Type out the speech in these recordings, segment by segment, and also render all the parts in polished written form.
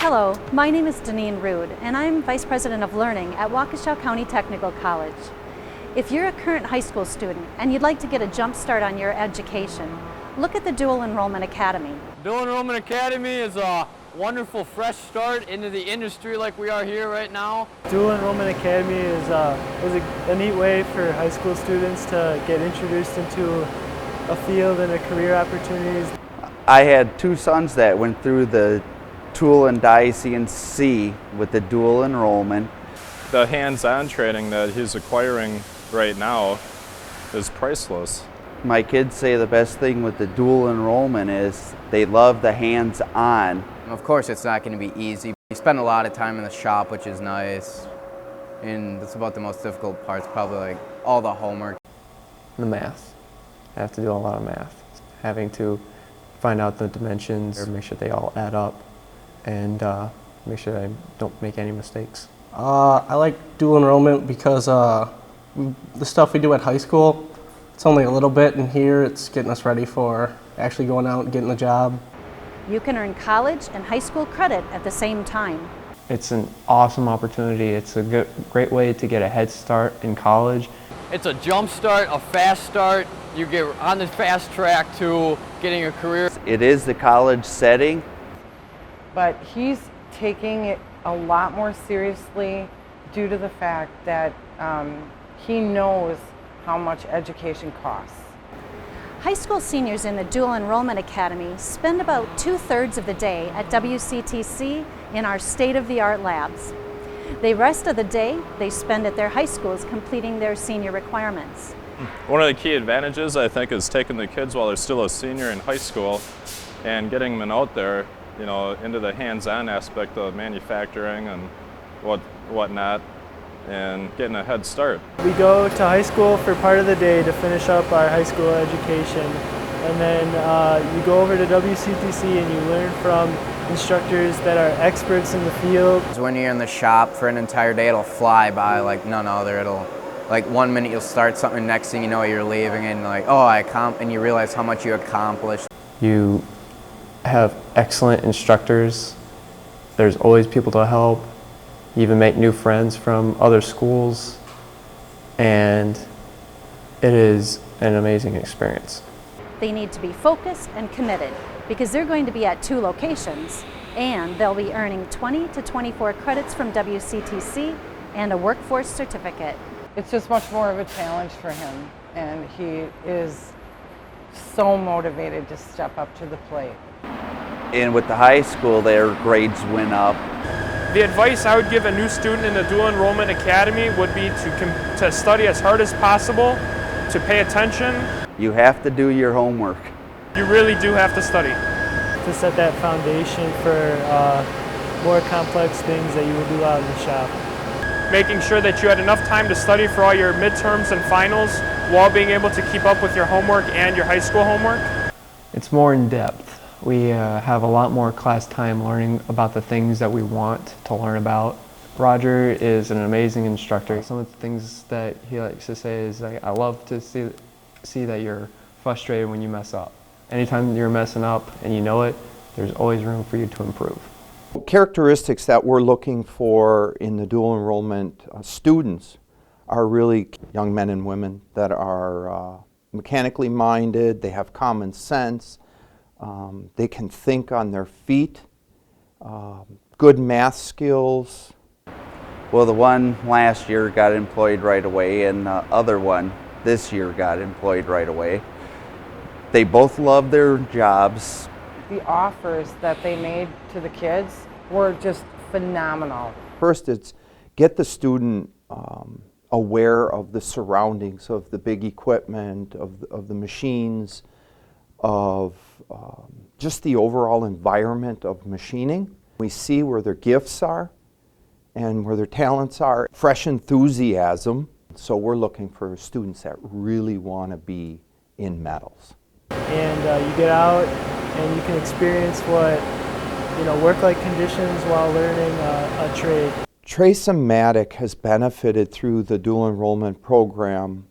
Hello, my name is Deneen Rude, and I'm Vice President of Learning at Waukesha County Technical College. If you're a current high school student and you'd like to get a jump start on your education, look at the Dual Enrollment Academy. Dual Enrollment Academy is a wonderful fresh start into the industry like we are here right now. Dual Enrollment Academy is a neat way for high school students to get introduced into a field and career opportunities. I had two sons that went through the tool and die CNC with the dual enrollment. The hands-on training that he's acquiring right now is priceless. My kids say the best thing with the dual enrollment is they love the hands-on. Of course it's not going to be easy. You spend a lot of time in the shop, which is nice, and that's about the most difficult part. It's probably like all the homework. The math. I have to do a lot of math. Having to find out the dimensions, make sure they all add up, and make sure I don't make any mistakes. I like dual enrollment because the stuff we do at high school, it's only a little bit, and here it's getting us ready for actually going out and getting a job. You can earn college and high school credit at the same time. It's an awesome opportunity. It's a great way to get a head start in college. It's a jump start, a fast start. You get on the fast track to getting a career. It is the college setting. But he's taking it a lot more seriously due to the fact that he knows how much education costs. High school seniors in the Dual Enrollment Academy spend about 2/3 of the day at WCTC in our state-of-the-art labs. The rest of the day they spend at their high schools completing their senior requirements. One of the key advantages, I think, is taking the kids while they're still a senior in high school and getting them out there, you know, into the hands-on aspect of manufacturing and whatnot, and getting a head start. We go to high school for part of the day to finish up our high school education, and then you go over to WCTC and you learn from instructors that are experts in the field. When you're in the shop for an entire day, it'll fly by like none other. It'll, like 1 minute you'll start something, next thing you know you're leaving, and like, oh, and you realize how much you accomplished. You have excellent instructors. There's always people to help. You even make new friends from other schools, and it is an amazing experience. They need to be focused and committed because they're going to be at 2 locations, and they'll be earning 20 to 24 credits from WCTC and a workforce certificate. It's just much more of a challenge for him, and he is so motivated to step up to the plate. And with the high school, their grades went up. The advice I would give a new student in the Dual Enrollment Academy would be to study as hard as possible, to pay attention. You have to do your homework. You really do have to study. To set that foundation for more complex things that you will do out in the shop. Making sure that you had enough time to study for all your midterms and finals while being able to keep up with your homework and your high school homework. It's more in depth. We have a lot more class time learning about the things that we want to learn about. Roger is an amazing instructor. Some of the things that he likes to say is, like, I love to see that you're frustrated when you mess up. Anytime you're messing up and you know it, there's always room for you to improve. Characteristics that we're looking for in the dual enrollment students are really young men and women that are mechanically minded, they have common sense, they can think on their feet, good math skills. Well, the one last year got employed right away, and the other one this year got employed right away. They both love their jobs. The offers that they made to the kids were just phenomenal. First, it's get the student aware of the surroundings of the big equipment, of the machines, of just the overall environment of machining. We see where their gifts are and where their talents are. Fresh enthusiasm. So we're looking for students that really want to be in metals. And you get out and you can experience what, work-like conditions while learning a trade. Trace-O-Matic has benefited through the dual enrollment program,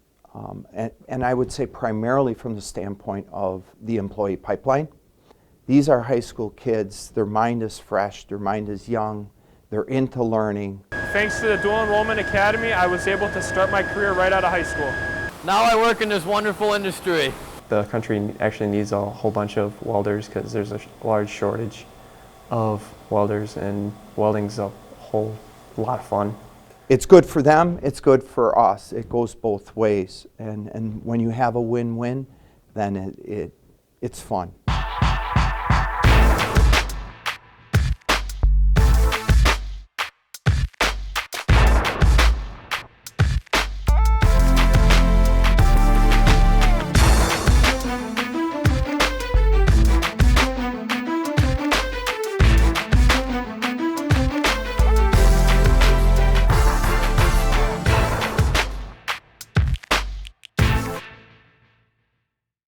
and I would say primarily from the standpoint of the employee pipeline These are high school kids. Their mind is fresh, their mind is young, they're into learning. Thanks to the Dual Enrollment Academy, I was able to start my career right out of high school. Now I work in this wonderful industry. The country actually needs a whole bunch of welders because there's a large shortage of welders, and welding's a whole lot of fun. It's good for them, it's good for us. It goes both ways. And when you have a win-win, then it's fun.